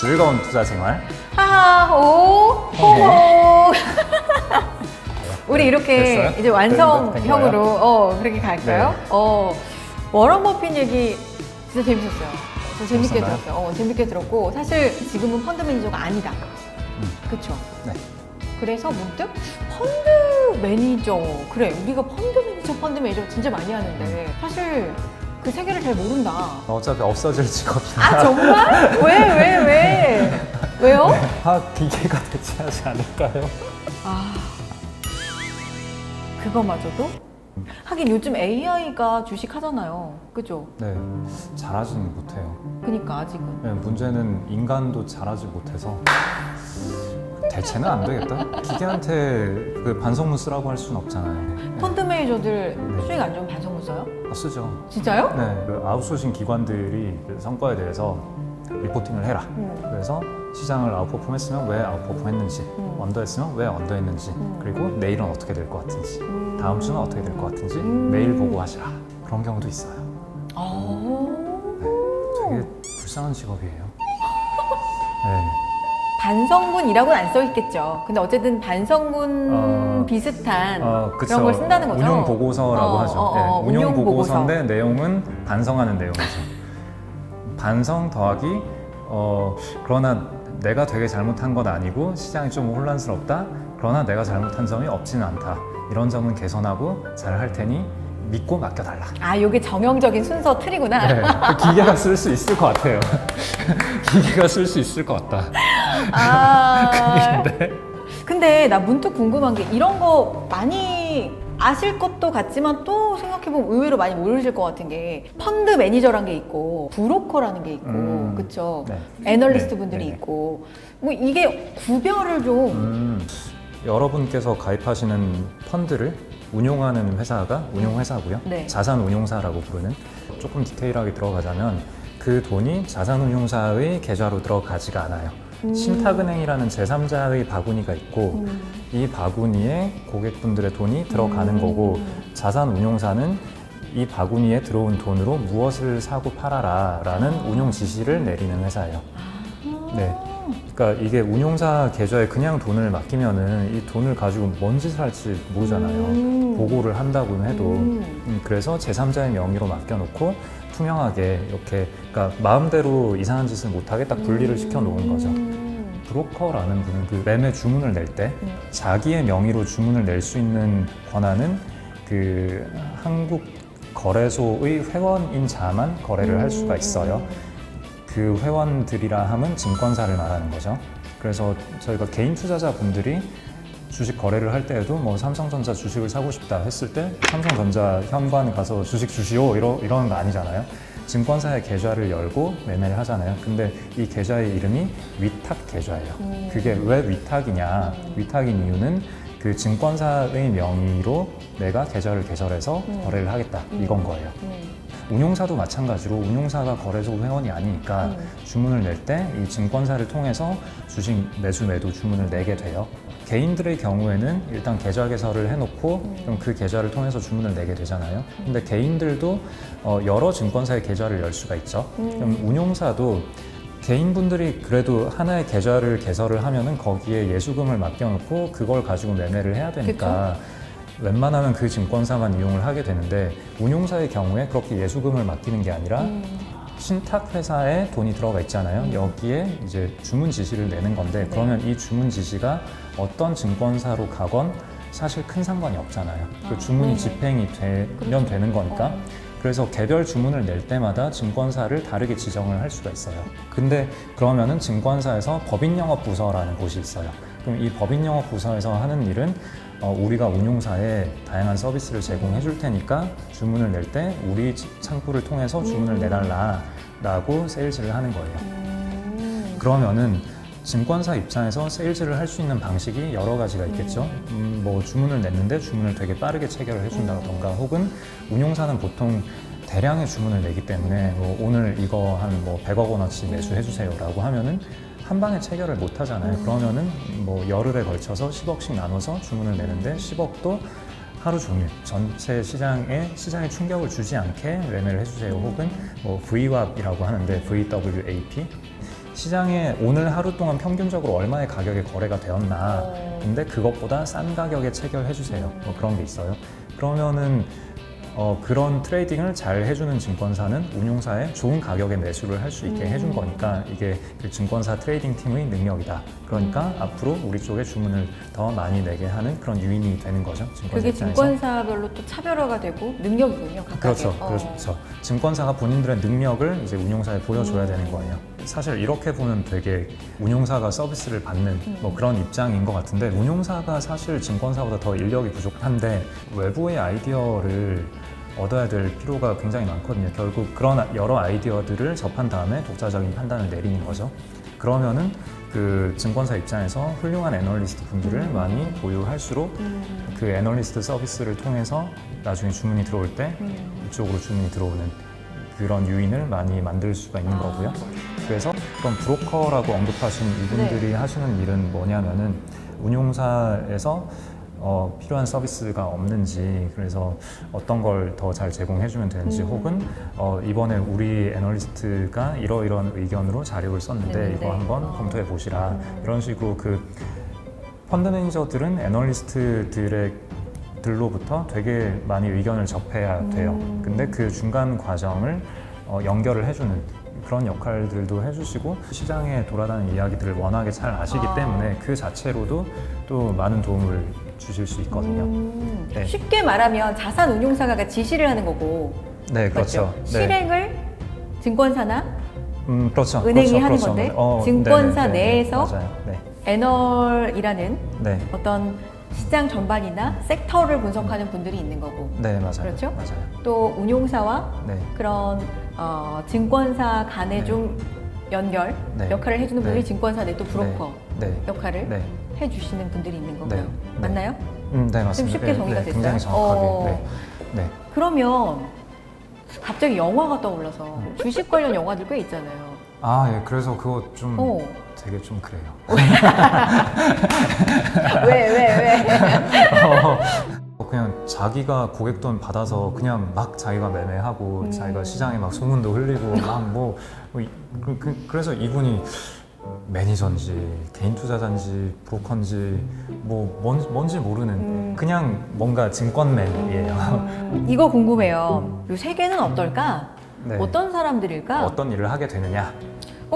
즐거운 투자 생활. 하하, 오, 호호. 우리 이렇게 됐어요? 이제 된 완성형으로 그렇게 갈까요? 네. 워런 버핏 얘기 진짜 재밌었어요. 저 재밌게 재밌었나요? 들었어요. 재밌게 들었고 사실 지금은 펀드 매니저가 아니다. 그렇죠. 네. 그래서 문득 펀드 매니저 그래 우리가 펀드 매니저 진짜 많이 하는데 사실 그 세계를 잘 모른다. 어차피 없어질 직업이라. 아 정말? 왜? 왜요? 화학 기계가 대체하지 않을까요? 아 그거마저도? 하긴 요즘 AI가 주식하잖아요. 그죠? 네, 잘하지는 못해요. 그니까 아직은. 네, 문제는 인간도 잘하지 못해서 대체는 안 되겠다. 기계한테 그 반성문 쓰라고 할 수는 없잖아요. 펀드 매니저들 네. 수익 안 좋으면 반성문 써요? 쓰죠. 진짜요? 네, 그 아웃소싱 기관들이 그 성과에 대해서 리포팅을 해라. 그래서 시장을 아웃퍼폼했으면 왜 아웃퍼폼했는지, 언더했으면 왜 언더했는지, 그리고 내일은 어떻게 될 것 같은지, 다음 주는 어떻게 될 것 같은지 매일 보고하시라. 그런 경우도 있어요. 되게 불쌍한 직업이에요. 네. 반성문이라고는 안 써있겠죠. 근데 어쨌든 반성문 비슷한 그쵸. 그런 걸 쓴다는 거죠. 운용 보고서라고 하죠. 네, 운용 보고서인데 내용은 반성하는 내용이죠. 반성 더하기 그러나 내가 되게 잘못한 건 아니고 시장이 좀 혼란스럽다. 그러나 내가 잘못한 점이 없지는 않다. 이런 점은 개선하고 잘 할 테니 믿고 맡겨달라. 아, 이게 정형적인 순서 틀이구나. 네, 기계가 쓸 수 있을 것 같아요. 기계가 쓸 수 있을 것 같다. 아, 근데 나 문득 궁금한 게 이런 거 많이 아실 것도 같지만 또 생각해보면 의외로 많이 모르실 것 같은 게 펀드 매니저라는 게 있고 브로커라는 게 있고 그쵸? 네. 애널리스트 네, 분들이 네. 있고 뭐 이게 구별을 좀 여러분께서 가입하시는 펀드를 운용하는 회사가 운용회사고요. 네. 자산운용사라고 부르는. 조금 디테일하게 들어가자면 그 돈이 자산운용사의 계좌로 들어가지가 않아요. 신탁은행이라는 제3자의 바구니가 있고 이 바구니에 고객분들의 돈이 들어가는 거고 자산운용사는 이 바구니에 들어온 돈으로 무엇을 사고 팔아라 라는 운용 지시를 내리는 회사예요. 네. 그러니까 이게 운용사 계좌에 그냥 돈을 맡기면은 이 돈을 가지고 뭔 짓을 할지 모르잖아요. 보고를 한다고는 해도. 그래서 제3자의 명의로 맡겨놓고 투명하게 이렇게, 그러니까 마음대로 이상한 짓을 못하게 딱 분리를 시켜 놓은 거죠. 브로커라는 분은 그 매매 주문을 낼 때 자기의 명의로 주문을 낼 수 있는 권한은 그 한국 거래소의 회원인 자만 거래를 할 수가 있어요. 그 회원들이라 함은 증권사를 말하는 거죠. 그래서 저희가 개인 투자자분들이 주식 거래를 할 때에도 뭐 삼성전자 주식을 사고 싶다 했을 때 삼성전자 현관 가서 주식 주시오 이런 거 아니잖아요. 증권사의 계좌를 열고 매매를 하잖아요. 근데 이 계좌의 이름이 위탁 계좌예요. 그게 왜 위탁이냐? 위탁인 이유는 그 증권사의 명의로 내가 계좌를 개설해서 거래를 하겠다 이건 거예요. 운용사도 마찬가지로 운용사가 거래소 회원이 아니니까 주문을 낼 때 이 증권사를 통해서 주식 매수 매도 주문을 내게 돼요. 개인들의 경우에는 일단 계좌 개설을 해놓고 그럼 그 계좌를 통해서 주문을 내게 되잖아요. 근데 개인들도 여러 증권사의 계좌를 열 수가 있죠. 그럼 운용사도 개인분들이 그래도 하나의 계좌를 개설을 하면은 거기에 예수금을 맡겨놓고 그걸 가지고 매매를 해야 되니까 웬만하면 그 증권사만 이용을 하게 되는데 운용사의 경우에 그렇게 예수금을 맡기는 게 아니라 신탁회사에 돈이 들어가 있잖아요. 여기에 이제 주문 지시를 내는 건데 그러면 이 주문 지시가 어떤 증권사로 가건 사실 큰 상관이 없잖아요. 그 주문이 집행이 되면 되는 거니까. 그래서 개별 주문을 낼 때마다 증권사를 다르게 지정을 할 수가 있어요. 근데 그러면은 증권사에서 법인영업부서라는 곳이 있어요. 그럼 이 법인영업부서에서 하는 일은 우리가 운용사에 다양한 서비스를 제공해 줄 테니까 주문을 낼 때 우리 창구를 통해서 주문을 내달라라고 세일즈를 하는 거예요. 그러면은 증권사 입장에서 세일즈를 할 수 있는 방식이 여러 가지가 있겠죠. 뭐 주문을 냈는데 주문을 되게 빠르게 체결을 해준다던가 혹은 운용사는 보통 대량의 주문을 내기 때문에 뭐 오늘 이거 한 뭐 100억 원어치 매수해 주세요라고 하면은 한 방에 체결을 못 하잖아요. 그러면은 뭐 열흘에 걸쳐서 10억씩 나눠서 주문을 내는데 10억도 하루 종일 전체 시장에 충격을 주지 않게 매매를 해주세요. 혹은 뭐 VWAP이라고 하는데 VWAP 시장에 오늘 하루 동안 평균적으로 얼마의 가격에 거래가 되었나 근데 그것보다 싼 가격에 체결해 주세요. 뭐 그런 게 있어요. 그러면은 그런 트레이딩을 잘 해주는 증권사는 운용사에 좋은 가격에 매수를 할 수 있게 해준 거니까 이게 그 증권사 트레이딩 팀의 능력이다. 그러니까 앞으로 우리 쪽에 주문을 더 많이 내게 하는 그런 유인이 되는 거죠. 증권사 그게 입장에서. 증권사별로 또 차별화가 되고 능력이군요. 각각의. 그렇죠. 그렇죠. 증권사가 본인들의 능력을 이제 운용사에 보여줘야 되는 거예요. 사실 이렇게 보면 되게 운용사가 서비스를 받는 뭐 그런 입장인 것 같은데 운용사가 사실 증권사보다 더 인력이 부족한데 외부의 아이디어를 얻어야 될 필요가 굉장히 많거든요. 결국 그런 여러 아이디어들을 접한 다음에 독자적인 판단을 내리는 거죠. 그러면은 그 증권사 입장에서 훌륭한 애널리스트 분들을 많이 보유할수록 그 애널리스트 서비스를 통해서 나중에 주문이 들어올 때 이쪽으로 주문이 들어오는 그런 유인을 많이 만들 수가 있는 거고요. 그래서 그런 브로커라고 언급하신 이분들이 하시는 일은 뭐냐면은 운용사에서 필요한 서비스가 없는지 그래서 어떤 걸 더 잘 제공해주면 되는지 혹은 이번에 우리 애널리스트가 이러이러한 의견으로 자료를 썼는데 이거 한번 검토해 보시라 이런 식으로 그 펀드 매니저들은 애널리스트들로부터 되게 많이 의견을 접해야 돼요. 근데 그 중간 과정을 연결을 해주는 그런 역할들도 해주시고 시장에 돌아다니는 이야기들을 워낙에 잘 아시기 때문에 그 자체로도 또 많은 도움을 주실 수 있거든요. 네. 쉽게 말하면 자산 운용사가 지시를 하는 거고. 네, 그렇죠. 맞죠? 실행을 증권사나 그렇죠. 은행이 그렇죠. 하는 그렇죠. 건데 네. 증권사 네네. 내에서 맞아요. 네. 애널이라는 네. 어떤 시장 전반이나 섹터를 분석하는 분들이 있는 거고. 네, 맞아요. 그렇죠? 맞아요. 또 운용사와 네. 그런 증권사 간의 네. 좀 연결 네. 역할을 해주는 분들이 네. 증권사 내 또 브로커 네. 역할을 네. 해주시는 분들이 있는 거고요. 네. 맞나요? 네, 맞습니다. 좀 쉽게 정리가 됐어요? 굉장히 정확하게. 네. 네. 그러면 갑자기 영화가 떠올라서 주식 관련 영화들 꽤 있잖아요. 아, 예. 그래서 그거 좀 어. 되게 좀 그래요. 왜? 그냥 자기가 고객 돈 받아서 그냥 막 자기가 매매하고 자기가 시장에 막 소문도 흘리고 막 그래서 이분이 매니저인지 개인 투자자인지 브로커인지 뭐 뭔지 모르는 그냥 뭔가 증권맨이에요. 이거 궁금해요. 이 세계는 어떨까? 네. 어떤 사람들일까? 어떤 일을 하게 되느냐?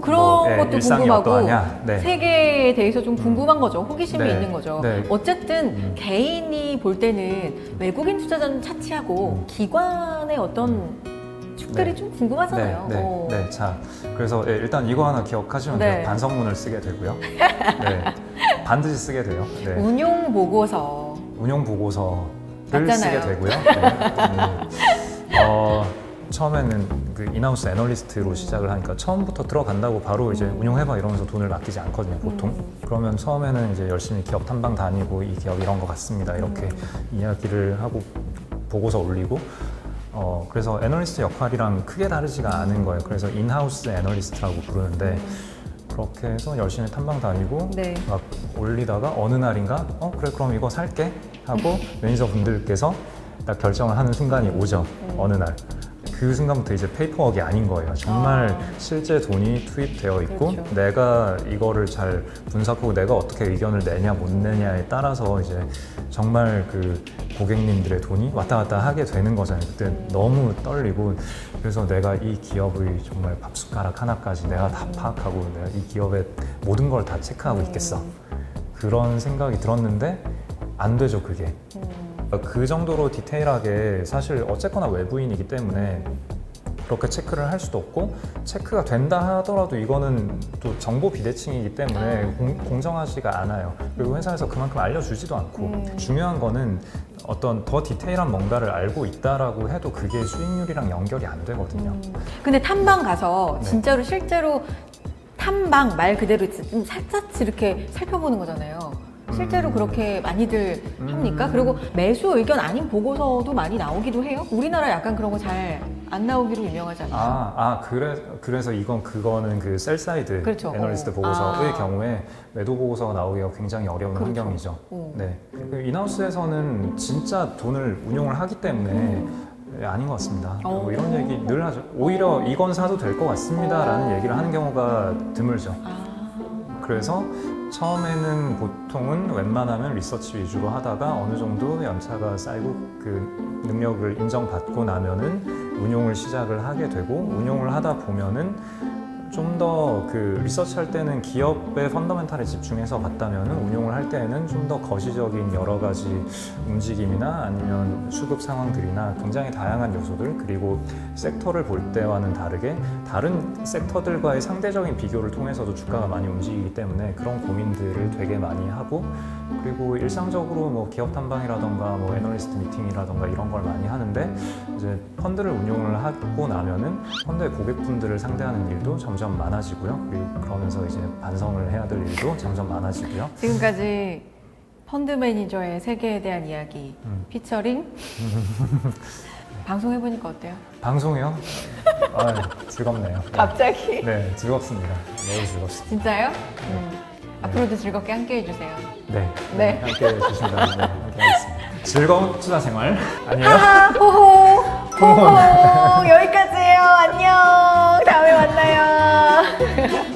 그런 뭐, 예, 것도 일상이 궁금하고 어떠하냐? 네. 세계에 대해서 좀 궁금한 거죠. 호기심이 네. 있는 거죠. 네. 어쨌든 개인이 볼 때는 외국인 투자자는 차치하고 기관의 어떤 축들이 네. 좀 궁금하잖아요. 네. 자, 그래서 예, 일단 이거 하나 기억하시면 네. 돼요. 반성문을 쓰게 되고요. 네. 반드시 쓰게 돼요. 네. 운용 보고서 운용 보고서를 맞잖아요. 쓰게 되고요. 처음에는 그 인하우스 애널리스트로 시작을 하니까 처음부터 들어간다고 바로 이제 운용해봐 이러면서 돈을 맡기지 않거든요, 보통. 그러면 처음에는 이제 열심히 기업 탐방 다니고 이 기업 이런 것 같습니다. 이렇게 이야기를 하고 보고서 올리고 그래서 애널리스트 역할이랑 크게 다르지가 않은 거예요. 그래서 인하우스 애널리스트라고 부르는데 그렇게 해서 열심히 탐방 다니고 네. 막 올리다가 어느 날인가 그래 그럼 이거 살게 하고 매니저분들께서 딱 결정을 하는 순간이 오죠. 어느 날. 그 순간부터 이제 페이퍼워크가 아닌 거예요. 정말 실제 돈이 투입되어 있고 그렇죠. 내가 이거를 잘 분석하고 내가 어떻게 의견을 내냐 못 내냐에 따라서 이제 정말 그 고객님들의 돈이 왔다 갔다 하게 되는 거잖아요. 그때 너무 떨리고 그래서 내가 이 기업의 정말 밥숟가락 하나까지 내가 다 파악하고 내가 이 기업의 모든 걸 다 체크하고 있겠어. 그런 생각이 들었는데 안 되죠, 그게. 그 정도로 디테일하게 사실 어쨌거나 외부인이기 때문에 그렇게 체크를 할 수도 없고 체크가 된다 하더라도 이거는 또 정보 비대칭이기 때문에 공정하지가 않아요. 그리고 회사에서 그만큼 알려주지도 않고 중요한 거는 어떤 더 디테일한 뭔가를 알고 있다라고 해도 그게 수익률이랑 연결이 안 되거든요. 근데 탐방 가서 네. 진짜로 실제로 탐방 말 그대로 좀 살짝 이렇게 살펴보는 거잖아요. 실제로 그렇게 많이들 합니까? 그리고 매수 의견 아닌 보고서도 많이 나오기도 해요? 우리나라 약간 그런 거 잘 안 나오기로 유명하지 않나요? 그래서 그거는 그 셀사이드 그렇죠. 애널리스트 보고서의 아. 경우에 매도 보고서가 나오기가 굉장히 어려운 그렇죠. 환경이죠. 오. 네. 그 인하우스에서는 진짜 돈을 운용을 하기 때문에 아닌 것 같습니다. 오. 이런 얘기 늘 하죠. 오히려 이건 사도 될 것 같습니다라는 얘기를 하는 경우가 드물죠. 그래서 처음에는 보통은 웬만하면 리서치 위주로 하다가 어느 정도 연차가 쌓이고 그 능력을 인정받고 나면은 운용을 시작을 하게 되고, 운용을 하다 보면은 좀 더 그 리서치 할 때는 기업의 펀더멘탈에 집중해서 봤다면은 운용을 할 때에는 좀 더 거시적인 여러 가지 움직임이나 아니면 수급 상황들이나 굉장히 다양한 요소들, 그리고 섹터를 볼 때와는 다르게 다른 섹터들과의 상대적인 비교를 통해서도 주가가 많이 움직이기 때문에 그런 고민들을 되게 많이 하고, 그리고 일상적으로 뭐 기업 탐방이라던가 뭐 애널리스트 미팅이라던가 이런 걸 많이 하는데, 이제 펀드를 운용을 하고 나면은 펀드의 고객분들을 상대하는 일도 점점 많아지고요. 그리고 그러면서 이제 반성을 해야 될 일도 점점 많아지고요. 지금까지 펀드 매니저의 세계에 대한 이야기 피처링 방송해보니까 어때요? 방송이요? 즐겁네요. 갑자기? 네, 즐겁습니다. 매우 즐겁습니다. 진짜요? 앞으로도 즐겁게 함께 해주세요. 네, 네. 함께 해주신다면 네, 함께 하겠습니다. 즐거운 투자 생활 아니에요? 호호 호호 여기까지예요. 안녕. 다음에 만나요.